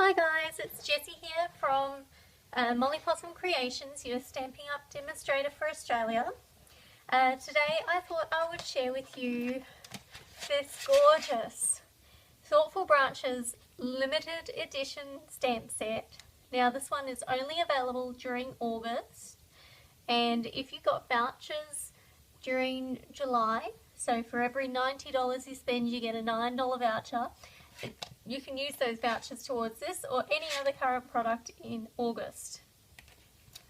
Hi guys, it's Jessie here from Molly Possum Creations, your Stampin' Up demonstrator for Australia. Today I thought I would share with you this gorgeous Thoughtful Branches limited edition stamp set. Now this one is only available during August, and if you got vouchers during July, so for every $90 you spend you get a $9 voucher. You can use those vouchers towards this or any other current product in August.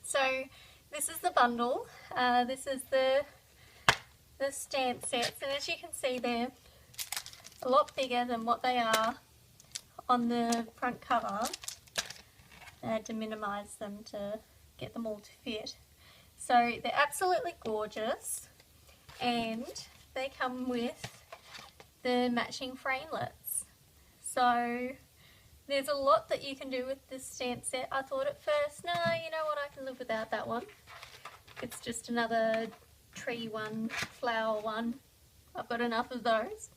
So this is the bundle. This is the stamp sets, and as you can see they're a lot bigger than what they are on the front cover. I had to minimize them to get them all to fit. So they're absolutely gorgeous, and they come with the matching framelits. So there's a lot that you can do with this stamp set. I thought at first, no, you know what, I can live without that one. It's just another tree one, flower one. I've got enough of those.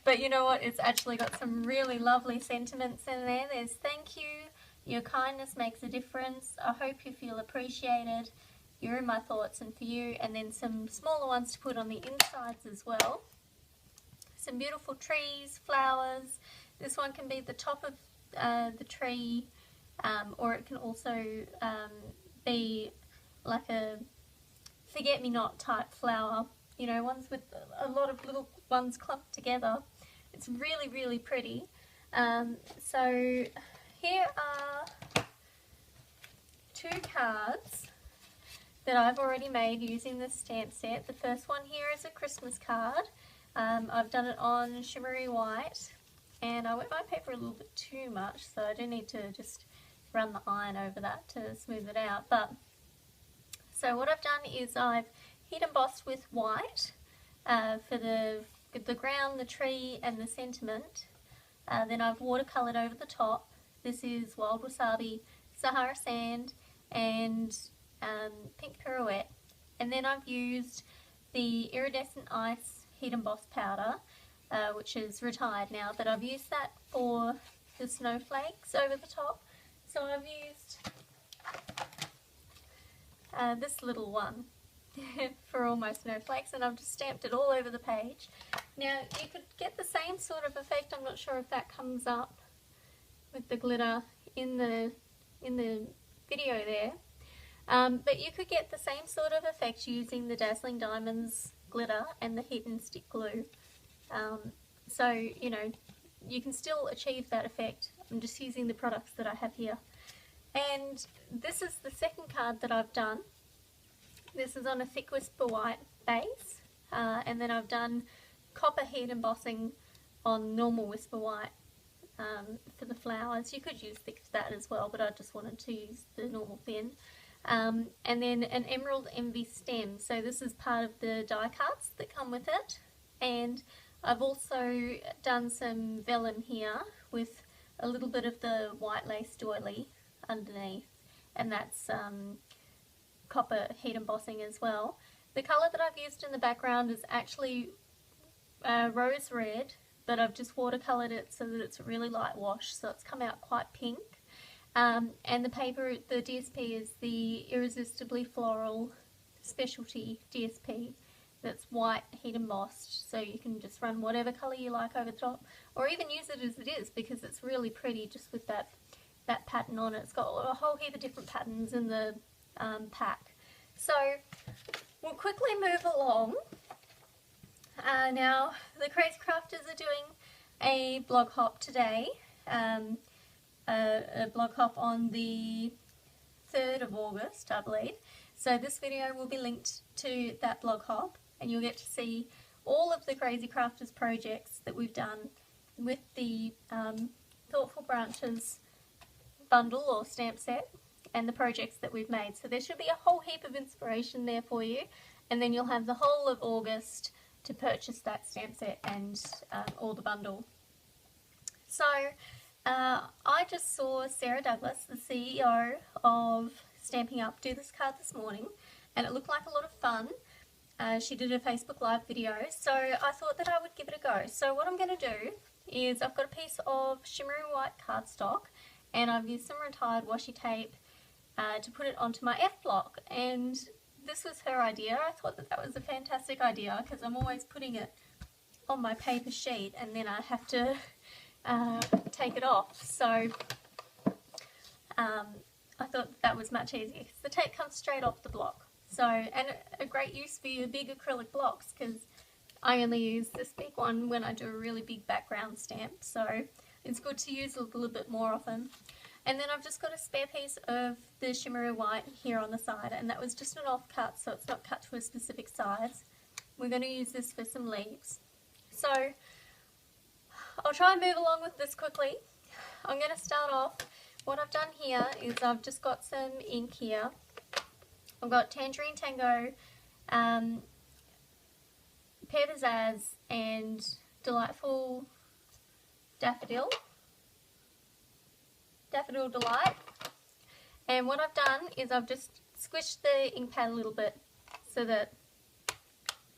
But you know what, it's actually got some really lovely sentiments in there. There's thank you, your kindness makes a difference, I hope you feel appreciated, you're in my thoughts and for you, and then some smaller ones to put on the insides as well. Some beautiful trees, flowers. This one can be the top of the tree, or it can also be like a forget-me-not type flower, you know, ones with a lot of little ones clumped together. It's really, really pretty. So here are two cards that I've already made using this stamp set. The first one here is a Christmas card. I've done it on shimmery white, and I wet my paper a little bit too much, so I do need to just run the iron over that to smooth it out. But so what I've done is I've heat embossed with white for the ground, the tree, and the sentiment. Then I've watercoloured over the top. This is Wild Wasabi, Sahara Sand, and Pink Pirouette. And then I've used the Iridescent Ice heat emboss powder, which is retired now, but I've used that for the snowflakes over the top. So I've used this little one for all my snowflakes, and I've just stamped it all over the page. Now you could get the same sort of effect, I'm not sure if that comes up with the glitter in the video there, but you could get the same sort of effect using the Dazzling Diamonds glitter and the heat and stick glue. So you know, you can still achieve that effect. I'm just using the products that I have here. And this is the second card that I've done. This is on a thick Whisper White base, and then I've done copper heat embossing on normal Whisper White for the flowers. You could use thick for that as well, but I just wanted to use the normal thin. And then an Emerald Envy stem. So this is part of the die cuts that come with it. And I've also done some vellum here with a little bit of the white lace doily underneath. And that's copper heat embossing as well. The colour that I've used in the background is actually rose red, but I've just watercoloured it so that it's a really light wash, so it's come out quite pink. And the paper, the DSP is the Irresistibly Floral Specialty DSP that's white heat embossed, so you can just run whatever colour you like over the top, or even use it as it is because it's really pretty just with that pattern on it. It's got a whole heap of different patterns in the pack. So we'll quickly move along. Now the Crazy Crafters are doing a blog hop today. A blog hop on the 3rd of August, I believe. So this video will be linked to that blog hop, and you'll get to see all of the Crazy Crafters projects that we've done with the Thoughtful Branches bundle or stamp set and the projects that we've made. So there should be a whole heap of inspiration there for you, and then you'll have the whole of August to purchase that stamp set and or the bundle. So I just saw Sarah Douglas, the CEO of Stampin' Up, do this card this morning, and it looked like a lot of fun. She did a Facebook Live video, so I thought that I would give it a go. So what I'm going to do is I've got a piece of shimmery white cardstock and I've used some retired washi tape to put it onto my F block, and this was her idea. I thought that was a fantastic idea because I'm always putting it on my paper sheet and then I have to take it off. So I thought that was much easier because the tape comes straight off the block. So, and a great use for your big acrylic blocks, because I only use this big one when I do a really big background stamp, so it's good to use a little bit more often. And then I've just got a spare piece of the shimmery white here on the side, and that was just an offcut, so it's not cut to a specific size. We're going to use this for some leaves. So I'll try and move along with this quickly. I'm going to start off. What I've done here is I've just got some ink here. I've got Tangerine Tango, Pear Pizzazz, and Delightful Daffodil Delight. And what I've done is I've just squished the ink pad a little bit so that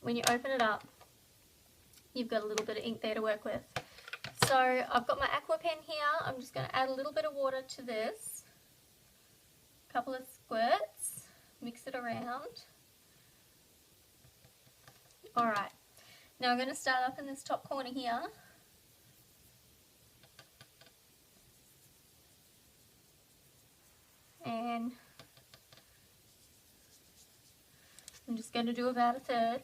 when you open it up, you've got a little bit of ink there to work with. So I've got my aqua pen here. I'm just going to add a little bit of water to this, a couple of squirts, mix it around. Alright, now I'm going to start up in this top corner here. And I'm just going to do about a third.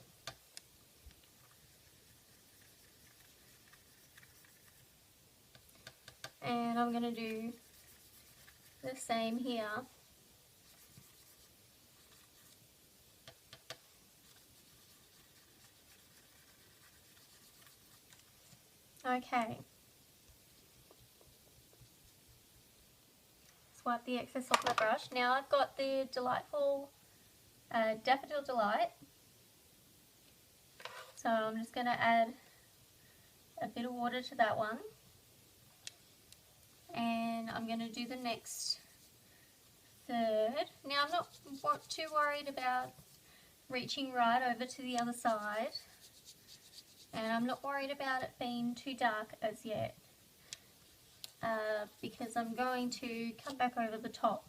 And I'm going to do the same here. Okay. Wipe the excess off my brush. Now I've got the Delightful Daffodil Delight. So I'm just going to add a bit of water to that one. And I'm going to do the next third. Now I'm not too worried about reaching right over to the other side. And I'm not worried about it being too dark as yet. Because I'm going to come back over the top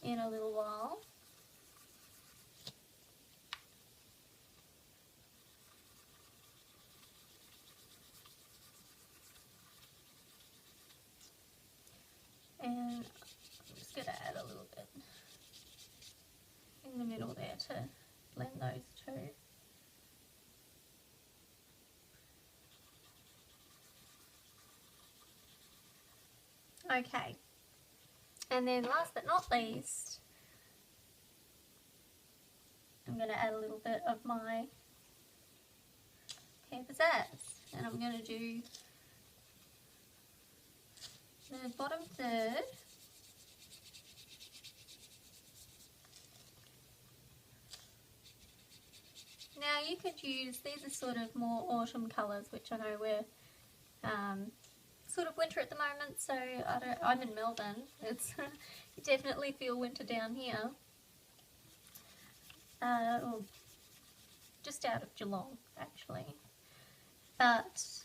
in a little while. And I'm just going to add a little bit in the middle there to blend those two. Okay, and then last but not least, I'm going to add a little bit of my Pear Pizzazz, and I'm going to do the bottom third. Now you could use, these are sort of more autumn colours, which I know we're sort of winter at the moment, so I'm in Melbourne. It's you definitely feel winter down here. Well, just out of Geelong actually, but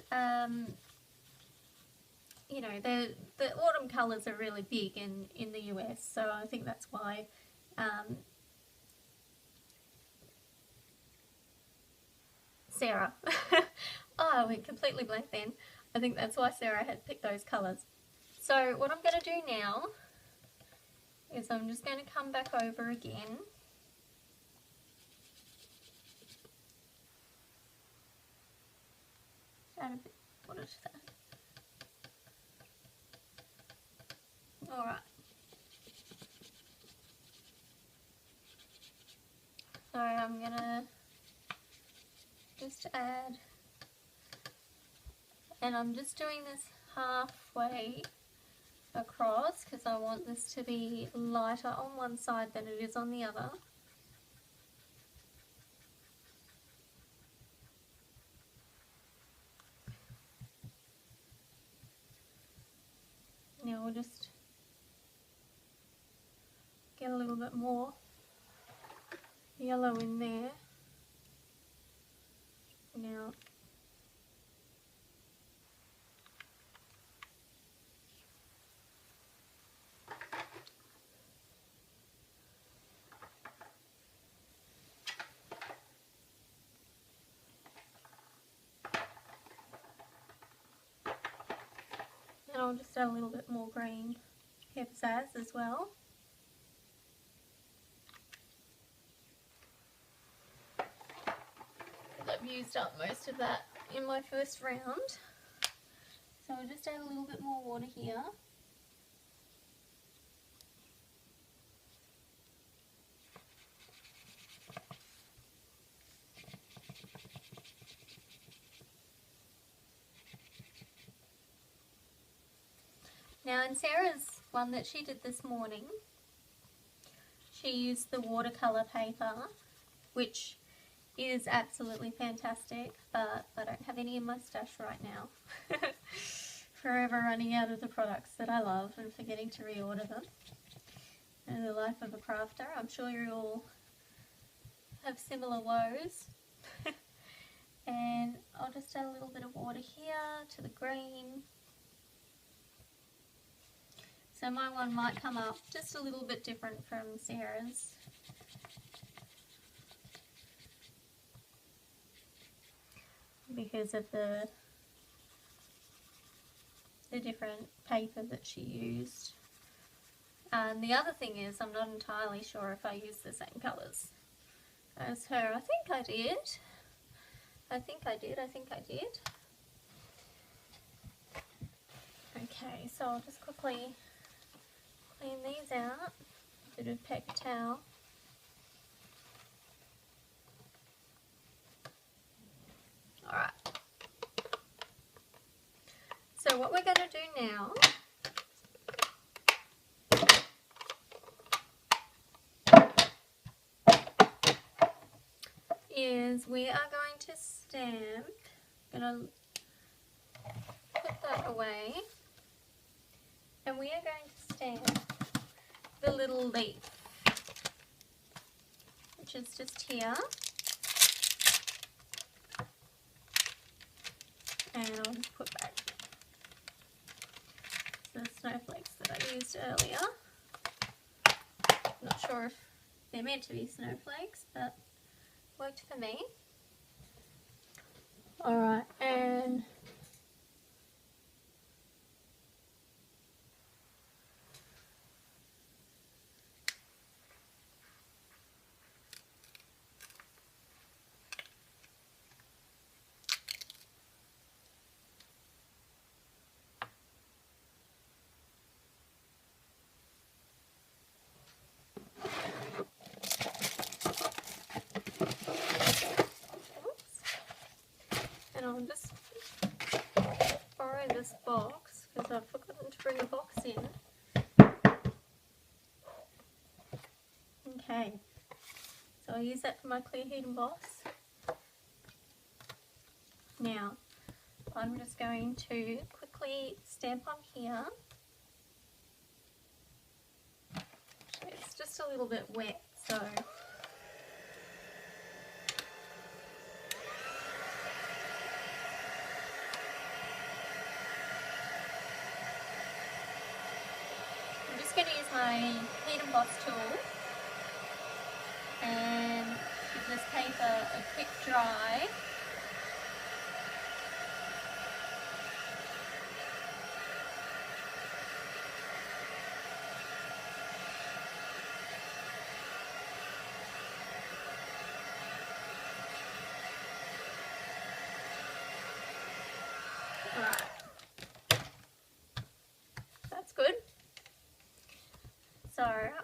you know, the autumn colours are really big in the US, so I think that's why Sarah oh, I went completely blank then. I think that's why Sarah had picked those colours. So what I'm going to do now is I'm just going to come back over again. Add a bit of water to that. Alright. So I'm going to just add, and I'm just doing this halfway across because I want this to be lighter on one side than it is on the other. Now we'll just get a little bit more yellow in there. Now I'll just add a little bit more green pizzazz as well. I've used up most of that in my first round. So I'll just add a little bit more water here. Now in Sarah's one that she did this morning, she used the watercolour paper, which is absolutely fantastic, but I don't have any in my stash right now. Forever running out of the products that I love and forgetting to reorder them. And the life of a crafter, I'm sure you all have similar woes. And I'll just add a little bit of water here to the green. So my one might come up just a little bit different from Sarah's. Because of the different paper that she used. And the other thing is, I'm not entirely sure if I used the same colours as her. I think I did. I think I did. Okay, so I'll just quickly clean these out. Bit of paper towel. Alright. So what we're going to do now is we are going to stamp. I'm going to put that away. And we are going to stamp the little leaf, which is just here. And I'll just put back the snowflakes that I used earlier. Not sure if they're meant to be snowflakes, but worked for me. Alright, and I'll just borrow this box because I've forgotten to bring a box in. Okay, so I'll use that for my clear heat emboss. Now, I'm just going to quickly stamp on here. It's just a little bit wet, so I'm just going to use my heat emboss tool and give this paper a quick dry. Alright, that's good. So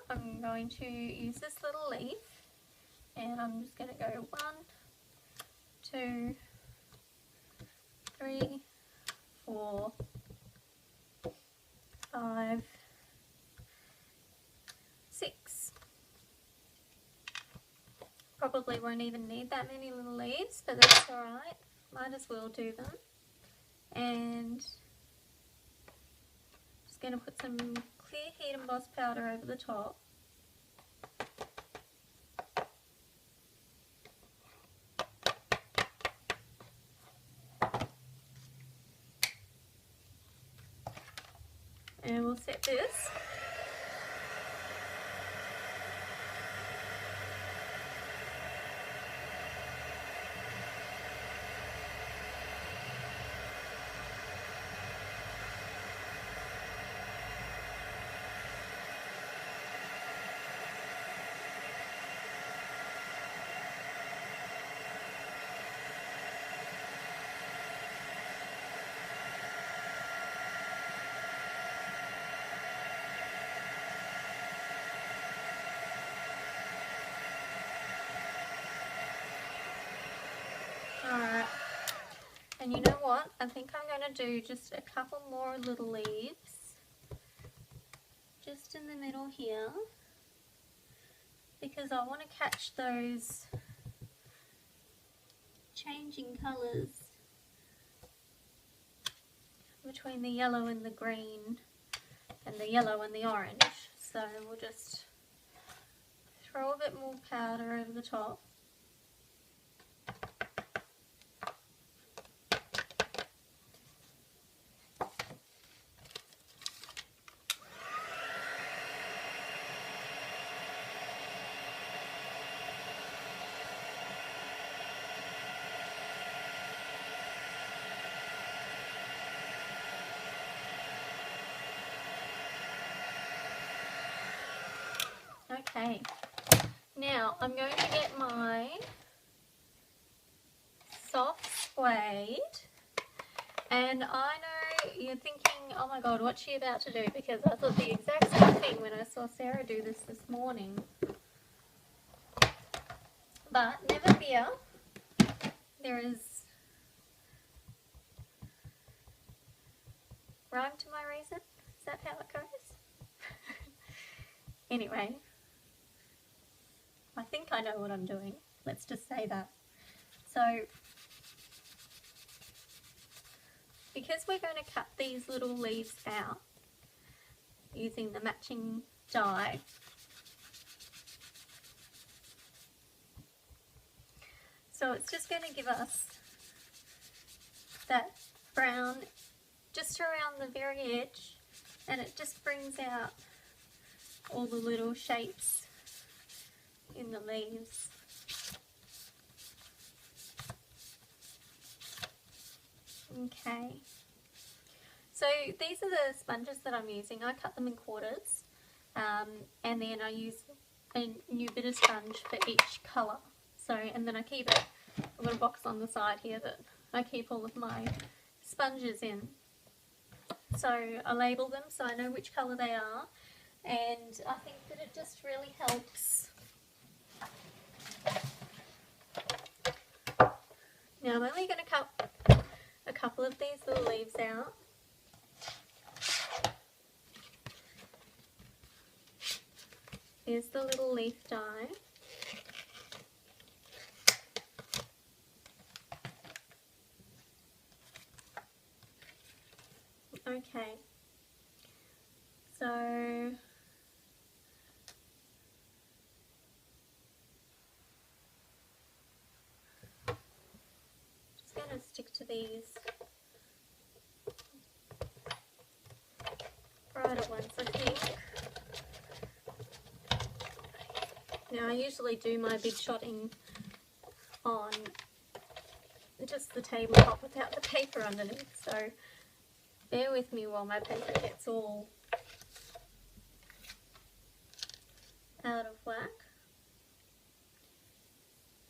I'm going to use this little leaf and I'm just going to go 1, 2, 3, 4, 5, 6. Probably won't even need that many little leaves, but that's alright. Might as well do them. And just going to put some clear heat emboss powder over the top. And we'll set this. And you know what? I think I'm going to do just a couple more little leaves just in the middle here, because I want to catch those changing colours between the yellow and the green and the yellow and the orange. So we'll just throw a bit more powder over the top. Okay, now I'm going to get my soft suede, and I know you're thinking, oh my god, what's she about to do? Because I thought the exact same thing when I saw Sarah do this morning. But never fear, there is rhyme to my reason. Is that how it goes? Anyway, I think I know what I'm doing. Let's just say that. So, because we're going to cut these little leaves out using the matching die, so it's just going to give us that brown just around the very edge, and it just brings out all the little shapes in the leaves. Okay, so these are the sponges that I'm using. I cut them in quarters, and then I use a new bit of sponge for each colour. So, and then I keep it, I've got a box on the side here that I keep all of my sponges in. So I label them so I know which colour they are, and I think that it just really helps. Now I'm only going to cut a couple of these little leaves out. Here's the little leaf die. Okay, so just going to stick to these brighter ones, I think. Now I usually do my big shotting on just the tabletop without the paper underneath, so bear with me while my paper gets all out of whack.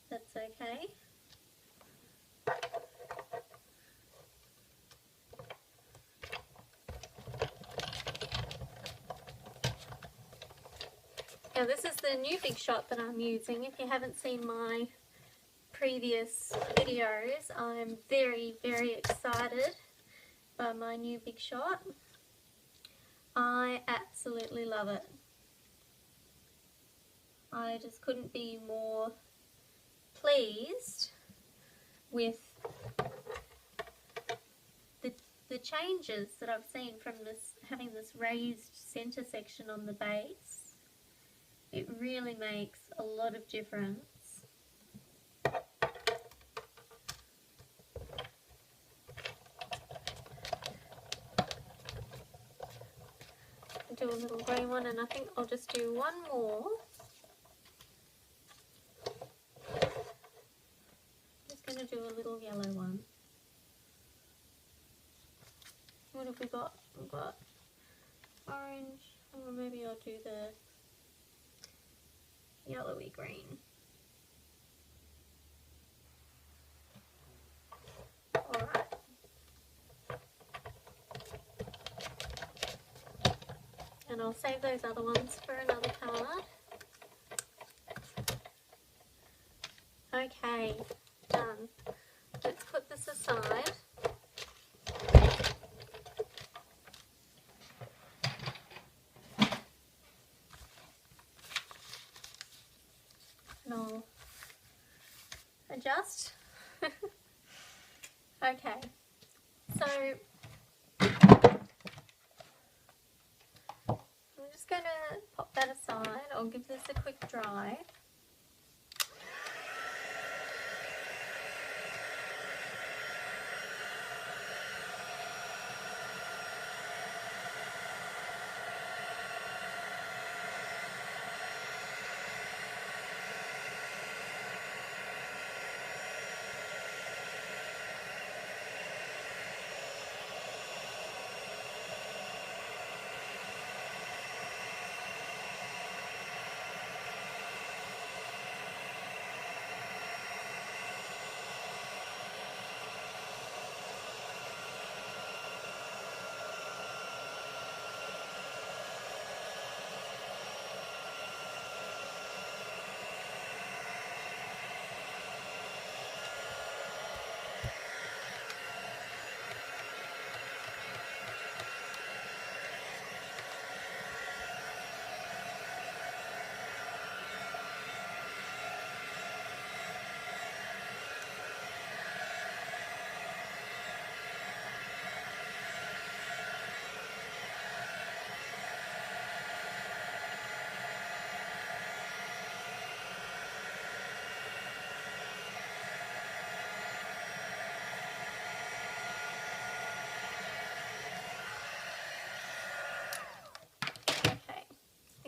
That's okay. Now this is the new big shot that I'm using. If you haven't seen my previous videos, I'm very, very excited by my new big shot. I absolutely love it. I just couldn't be more pleased with the changes that I've seen from this, having this raised center section on the base. It really makes a lot of difference. Do a little grey one, and I think I'll just do one more. Just going to do a little yellow one. What have we got? We've got orange, or maybe I'll do the yellowy green. Alright. And I'll save those other ones for another card. Okay, done. Let's put this aside. adjust. Okay, so I'm just going to pop that aside. I'll give this a quick dry.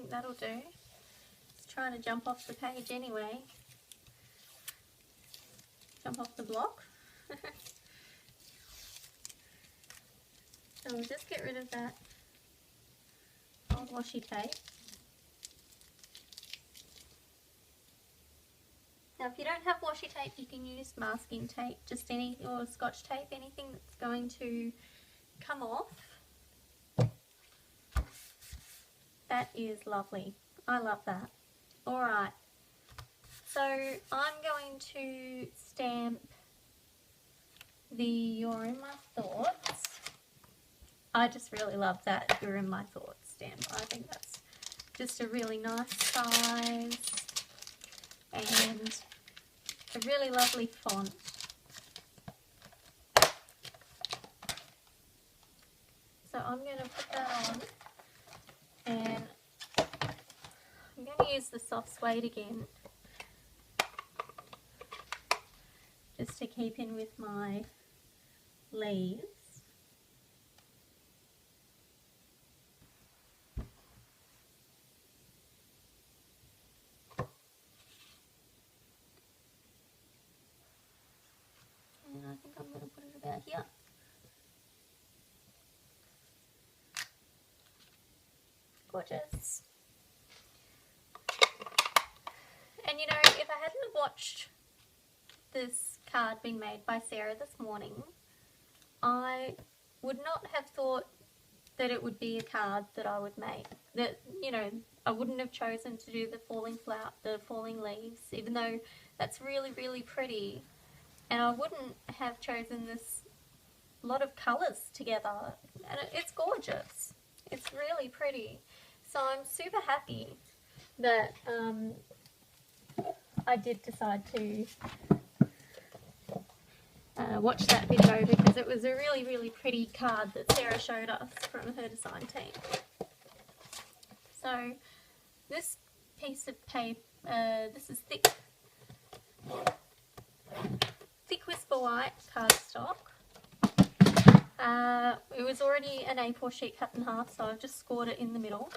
That'll do. It's trying to jump off the page anyway. Jump off the block. So we'll just get rid of that old washi tape. Now if you don't have washi tape, you can use masking tape, just any, or scotch tape, anything that's going to come off. That is lovely. I love that. Alright, so I'm going to stamp the You're in My Thoughts. I just really love that You're in My Thoughts stamp. I think that's just a really nice size and a really lovely font. So I'm going to put that on. And I'm going to use the soft suede again, just to keep in with my leaves. And I think I'm going to put it about here. Gorgeous. And you know, if I hadn't watched this card being made by Sarah this morning, I would not have thought that it would be a card that I would make. That, you know, I wouldn't have chosen to do the falling flower, the falling leaves, even though that's really, really pretty. And I wouldn't have chosen this lot of colours together. And it's gorgeous. It's really pretty. So I'm super happy that I did decide to watch that video, because it was a really, really pretty card that Sarah showed us from her design team. So this piece of paper, this is thick Whisper White cardstock. It was already an A4 sheet cut in half, so I've just scored it in the middle.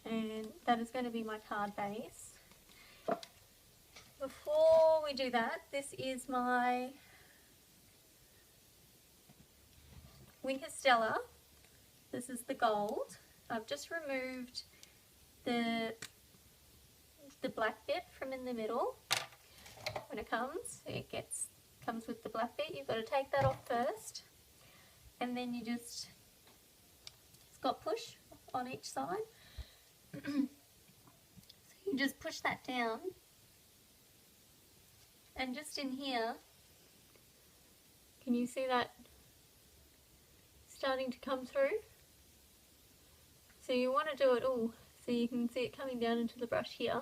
And that is going to be my card base. Before we do that, this is my Winter Stella. This is the gold. I've just removed the black bit from in the middle. When it comes with the black bit. You've got to take that off first, and then you just scot push on each side. So you just push that down, and just in here, can you see that starting to come through? So you want to do it all So you can see it coming down into the brush here,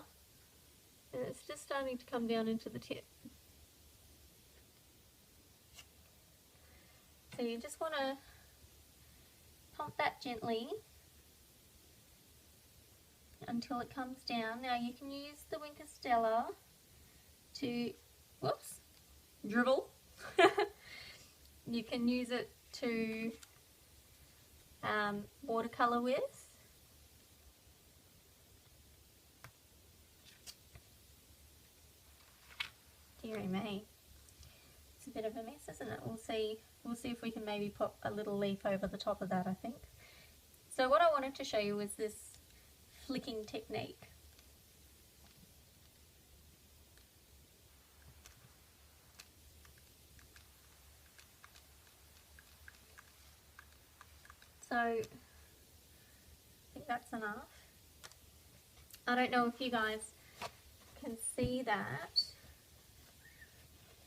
and it's just starting to come down into the tip. So you just want to pump that gently until it comes down. Now you can use the Winker Stella to, whoops, dribble. You can use it to watercolour with. Dearie me. It's a bit of a mess, isn't it? We'll see if we can maybe pop a little leaf over the top of that, I think. So what I wanted to show you was this flicking technique. So I think that's enough. I don't know if you guys can see that.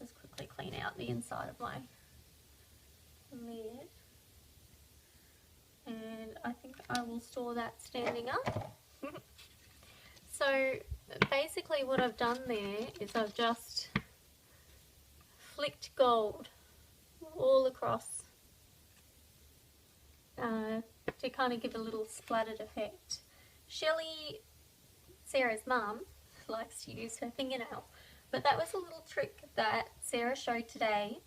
Just quickly clean out the inside of my lid. And I think I will store that standing up. So basically what I've done there is I've just flicked gold all across to kind of give a little splattered effect. Shelley, Sarah's mum, likes to use her fingernail, but that was a little trick that Sarah showed today,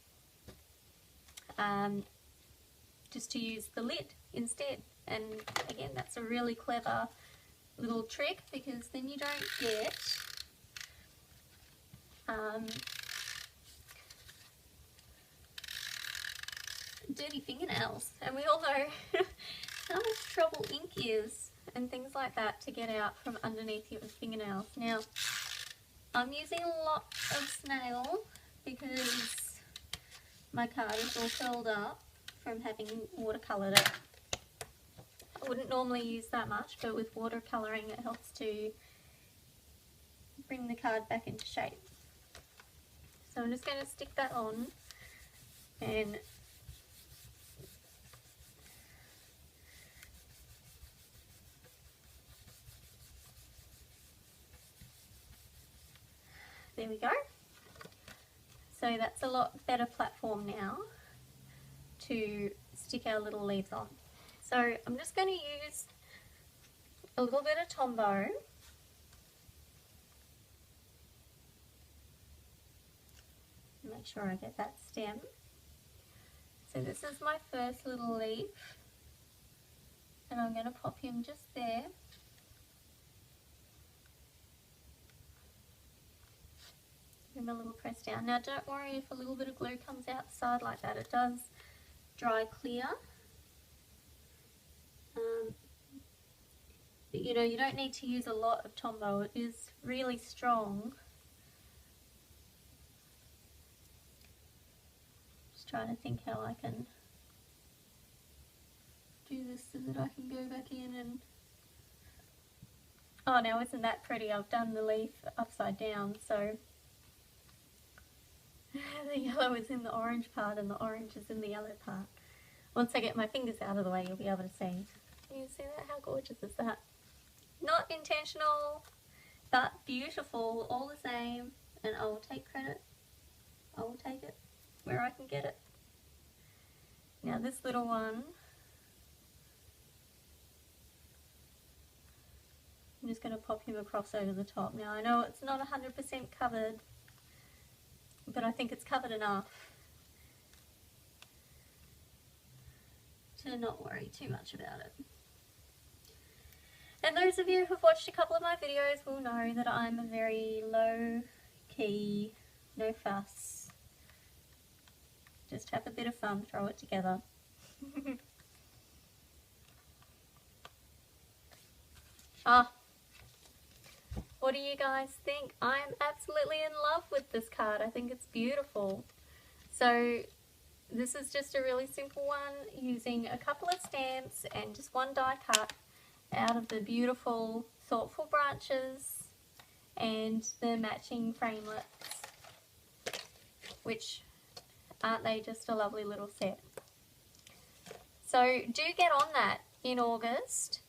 just to use the lid instead. And again, that's a really clever little trick, because then you don't get dirty fingernails. And we all know how much trouble ink is and things like that to get out from underneath your fingernails. Now, I'm using a lot of snail because my card is all curled up from having watercoloured it. I wouldn't normally use that much, but with watercolouring it helps to bring the card back into shape. So I'm just going to stick that on, and there we go. So that's a lot better platform now to stick our little leaves on. So I'm just going to use a little bit of Tombow. Make sure I get that stem. So this is my first little leaf, and I'm going to pop him just there. Give him a little press down. Now don't worry if a little bit of glue comes out the side like that. It does dry clear. But you know, you don't need to use a lot of Tombow. It is really strong. Just trying to think how I can do this so that I can go back in and... Oh, now isn't that pretty? I've done the leaf upside down, so the yellow is in the orange part and the orange is in the yellow part. Once I get my fingers out of the way, you'll be able to see. You see that? How gorgeous is that? Not intentional, but beautiful all the same. And I will take credit. I will take it where I can get it. Now this little one, I'm just going to pop him across over the top. Now I know it's not 100% covered, but I think it's covered enough to not worry too much about it. And those of you who've watched a couple of my videos will know that I'm a very low key, no fuss, just have a bit of fun, throw it together. What do you guys think? I'm absolutely in love with this card. I think it's beautiful. So this is just a really simple one using a couple of stamps and just one die cut out of the beautiful Thoughtful branches and the matching framelits, which aren't they just a lovely little set. So do get on that in August.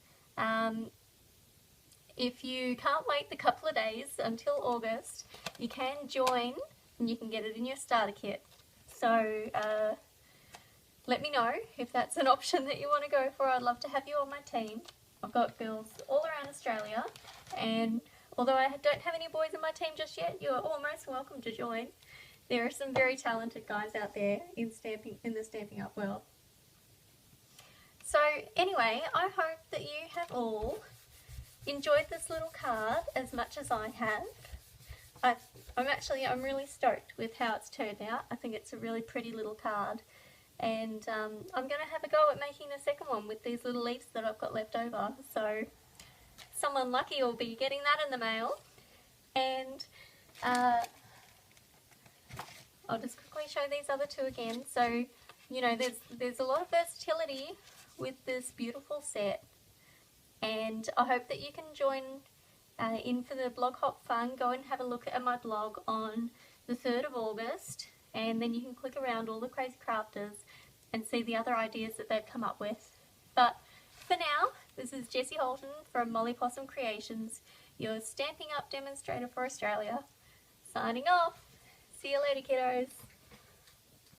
if you can't wait the couple of days until August, you can join and you can get it in your starter kit. So let me know if that's an option that you want to go for. I'd love to have you on my team. I've got girls all around Australia, and although I don't have any boys in my team just yet, you're almost welcome to join. There are some very talented guys out there in the Stampin' Up world. So anyway, I hope that you have all enjoyed this little card as much as I have. I'm really stoked with how it's turned out. I think it's a really pretty little card, and I'm going to have a go at making a second one with these little leaves that I've got left over. So someone lucky will be getting that in the mail. And I'll just quickly show these other two again. So, you know, there's a lot of versatility with this beautiful set, and I hope that you can join in for the blog hop fun. Go and have a look at my blog on the 3rd of August, and then you can click around all the crazy crafters and see the other ideas that they've come up with. But for now, this is Jessie Holton from Molly Possum Creations, your Stampin' Up demonstrator for Australia, signing off. See you later, kiddos.